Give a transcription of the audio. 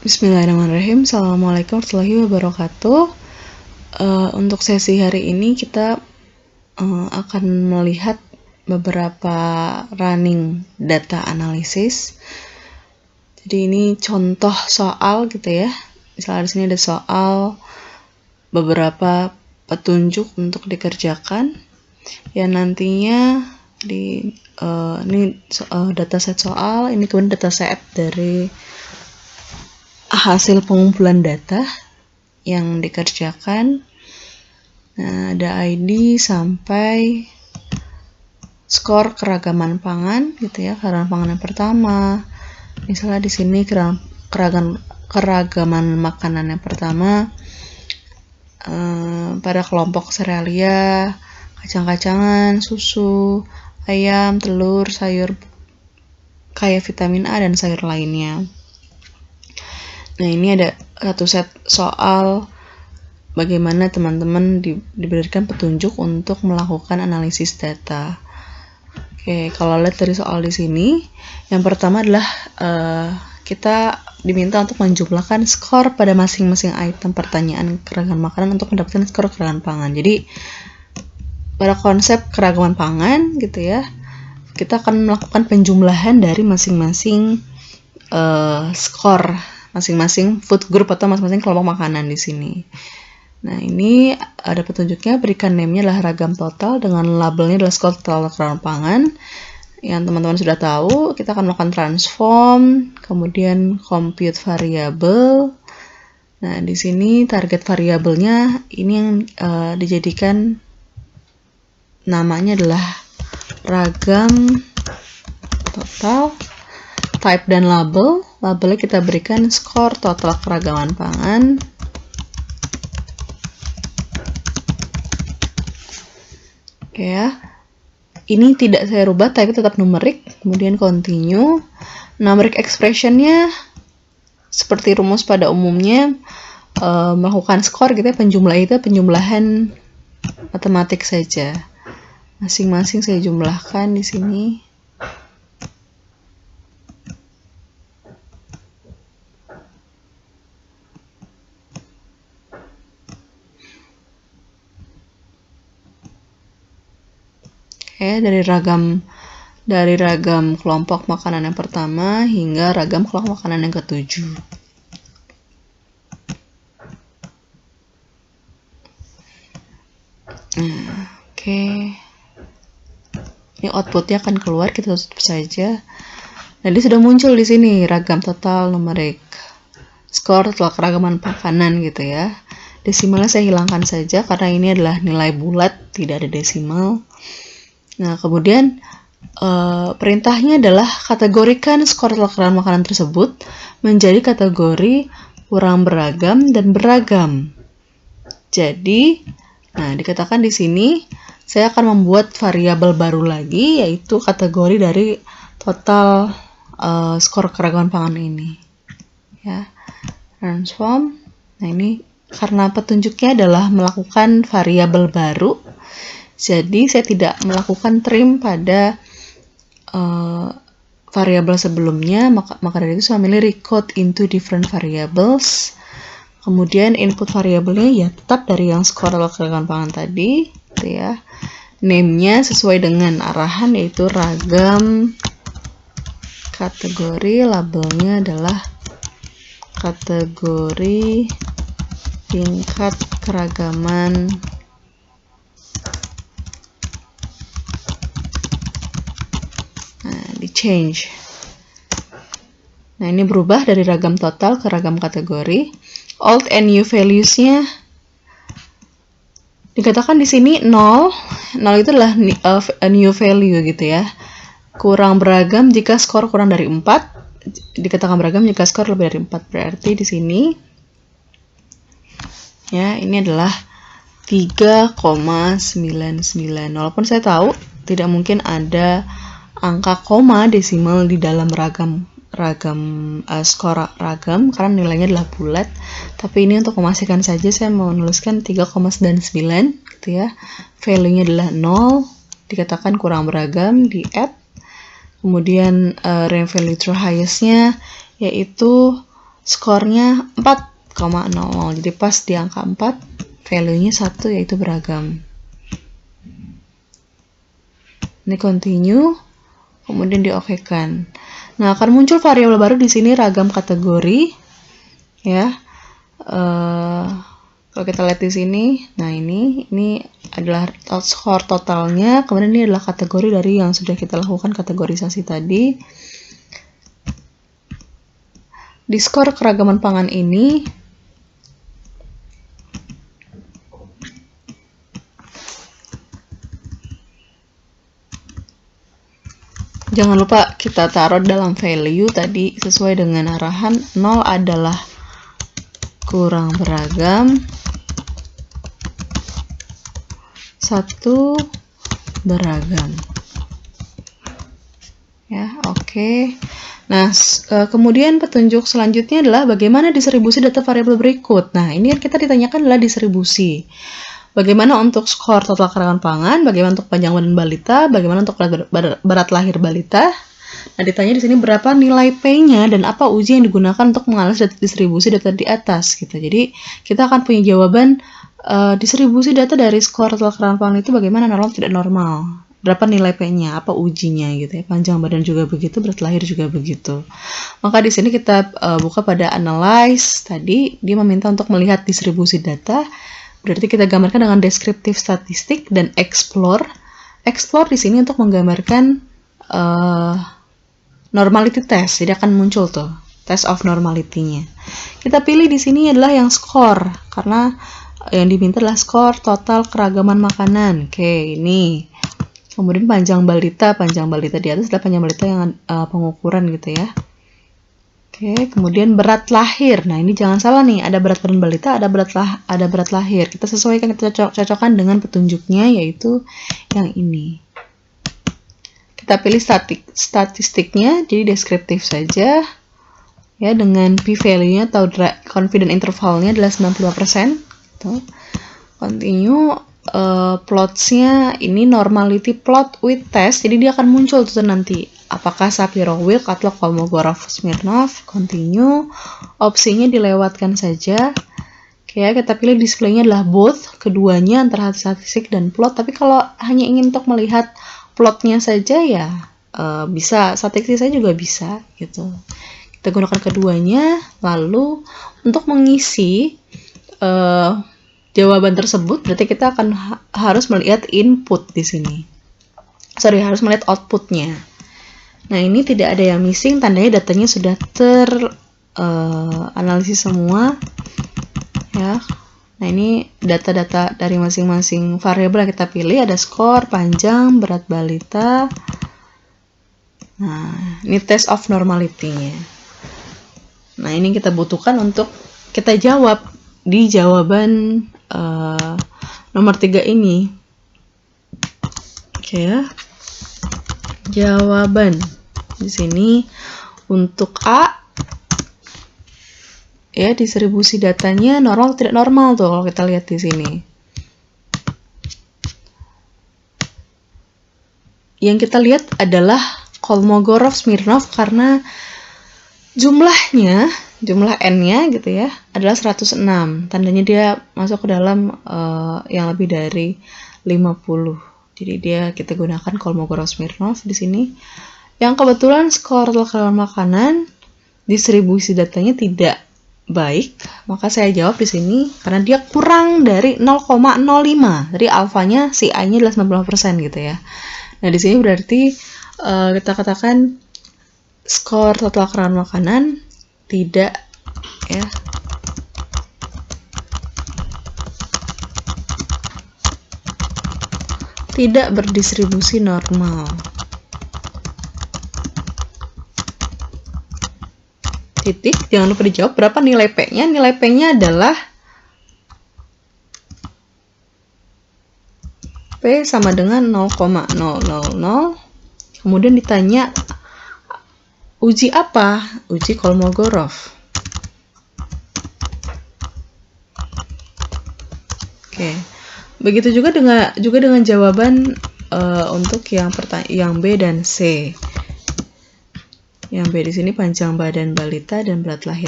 Bismillahirrahmanirrahim. Assalamualaikum warahmatullahi wabarakatuh. Untuk sesi hari ini kita akan melihat beberapa running data analisis. Jadi ini contoh soal gitu ya. Misalnya di sini ada soal beberapa petunjuk untuk dikerjakan yang nantinya ini dataset soal, ini kemudian dataset dari hasil pengumpulan data yang dikerjakan. Nah, ada ID sampai skor keragaman pangan gitu ya. Keragaman pangan yang pertama. Misalnya di sini keragaman makanan yang pertama pada kelompok serealia, kacang-kacangan, susu, ayam, telur, sayur kaya vitamin A dan sayur lainnya. Nah, ini ada satu set soal bagaimana teman-teman diberikan petunjuk untuk melakukan analisis data. Oke, kalau lihat dari soal di sini, yang pertama adalah kita diminta untuk menjumlahkan skor pada masing-masing item pertanyaan keragaman makanan untuk mendapatkan skor keragaman pangan. Jadi, pada konsep keragaman pangan gitu ya, kita akan melakukan penjumlahan dari masing-masing skor masing-masing food group atau masing-masing kelompok makanan di sini. Nah, ini ada petunjuknya, berikan name-nya adalah ragam total dengan labelnya adalah skor total keragaman pangan. Yang teman-teman sudah tahu, kita akan melakukan transform, kemudian compute variable. Nah, di sini target variabelnya ini yang dijadikan namanya adalah ragam total. Type dan label. Labelnya kita berikan skor total keragaman pangan. Oke ya. Ini tidak saya rubah, tapi tetap numerik. Kemudian continue. Numeric expression-nya seperti rumus pada umumnya melakukan skor gitu ya, penjumlahan matematik saja. Masing-masing saya jumlahkan di sini. Dari ragam kelompok makanan yang pertama hingga ragam kelompok makanan yang ketujuh. Oke. Ini outputnya akan keluar, kita tutup saja. Jadi sudah muncul di sini ragam total numerik, skor total keragaman makanan gitu ya. Desimalnya saya hilangkan saja karena ini adalah nilai bulat, tidak ada desimal. Nah, kemudian perintahnya adalah kategorikan skor total keragaman makanan tersebut menjadi kategori kurang beragam dan beragam. Jadi, nah dikatakan di sini saya akan membuat variabel baru lagi, yaitu kategori dari total skor keragaman pangan ini. Ya, transform. Nah, ini karena petunjuknya adalah melakukan variabel baru. Jadi saya tidak melakukan trim pada variabel sebelumnya, maka dari itu saya memilih recode into different variables. Kemudian input variabelnya ya tetap dari yang skor atau keragaman pangan tadi, gitu ya. Name-nya sesuai dengan arahan, yaitu ragam kategori, labelnya adalah kategori tingkat keragaman di change. Nah, ini berubah dari ragam total ke ragam kategori. Old and new values-nya dikatakan di sini 0. 0 itu adalah a new value gitu ya. Kurang beragam jika skor kurang dari 4. Dikatakan beragam jika skor lebih dari 4. Berarti di sini ya, ini adalah 3,99. Walaupun saya tahu tidak mungkin ada angka koma desimal di dalam skor ragam karena nilainya adalah bulat, tapi ini untuk memastikan saja saya mau menuliskan 3,99 gitu ya. Value-nya adalah 0, dikatakan kurang beragam, di add. Kemudian range value true highest-nya yaitu skornya 4,00. Jadi pas di angka 4, value-nya 1 yaitu beragam. Ini continue, kemudian diokekan. Nah, akan muncul variabel baru di sini ragam kategori, ya. Kalau kita lihat di sini, nah ini adalah skor totalnya, kemudian ini adalah kategori dari yang sudah kita lakukan kategorisasi tadi. Di skor keragaman pangan ini, jangan lupa kita taruh dalam value tadi sesuai dengan arahan. 0 adalah kurang beragam, 1 beragam. Ya, oke. Nah, kemudian petunjuk selanjutnya adalah bagaimana distribusi data variabel berikut. Nah, ini yang kita ditanyakan adalah distribusi. Bagaimana untuk skor total keragaman pangan, bagaimana untuk panjang badan balita, bagaimana untuk berat lahir balita. Nah, ditanya di sini berapa nilai P-nya dan apa uji yang digunakan untuk menganalisis distribusi data di atas gitu. Jadi, kita akan punya jawaban distribusi data dari skor total keragaman pangan itu bagaimana normal tidak normal. Berapa nilai P-nya, apa ujinya gitu ya. Panjang badan juga begitu, berat lahir juga begitu. Maka di sini kita buka pada analyze tadi, dia meminta untuk melihat distribusi data. Berarti kita gambarkan dengan deskriptif statistik dan explore. Explore di sini untuk menggambarkan normality test. Jadi akan muncul tuh test of normality-nya. Kita pilih di sini adalah yang skor karena yang diminta adalah skor total keragaman makanan. Oke, ini. Kemudian panjang balita di atas adalah panjang balita yang pengukuran gitu ya. Oke, kemudian berat lahir. Nah, ini jangan salah nih, ada berat badan balita, ada berat lahir. Kita sesuaikan, kita cocokkan dengan petunjuknya, yaitu yang ini. Kita pilih statistiknya, jadi deskriptif saja. Ya, dengan p-value-nya atau confidence interval-nya adalah 95%. Gitu. Continue, plots-nya ini normality plot with test, jadi dia akan muncul tuh nanti. Apakah Shapiro-Wilk atau Kolmogorov-Smirnov. Continue, opsinya dilewatkan saja. Oke, kita pilih display-nya adalah both, keduanya antara statistik dan plot. Tapi kalau hanya ingin untuk melihat plotnya saja ya bisa, statistik saja juga bisa gitu. Kita gunakan keduanya. Lalu untuk mengisi jawaban tersebut berarti kita akan harus melihat input di sini. Harus melihat outputnya. Nah, ini tidak ada yang missing, tandanya datanya sudah analisis semua. Ya. Nah, ini data-data dari masing-masing variabel yang kita pilih, ada skor, panjang, berat balita. Nah, ini test of normality-nya. Nah, ini kita butuhkan untuk kita jawab di jawaban nomor 3 ini. Oke ya. Jawaban di sini untuk A, ya, distribusi datanya normal atau tidak normal tuh kalau kita lihat di sini. Yang kita lihat adalah Kolmogorov-Smirnov karena jumlah n-nya gitu ya adalah 106. Tandanya dia masuk ke dalam yang lebih dari 50. Jadi kita gunakan Kolmogorov-Smirnov di sini. Yang kebetulan skor keragaman makanan distribusi datanya tidak baik, maka saya jawab di sini karena dia kurang dari 0,05. Jadi alfanya si A-nya adalah 90% gitu ya. Nah, di sini berarti kita katakan skor total keragaman makanan tidak ya tidak berdistribusi normal. Titik, jangan lupa dijawab berapa nilai P-nya. Nilai P-nya adalah P sama dengan 0,000. Kemudian ditanya uji apa? Uji Kolmogorov. Oke. Begitu juga dengan jawaban untuk yang B dan C. Yang B di sini panjang badan balita dan berat lahir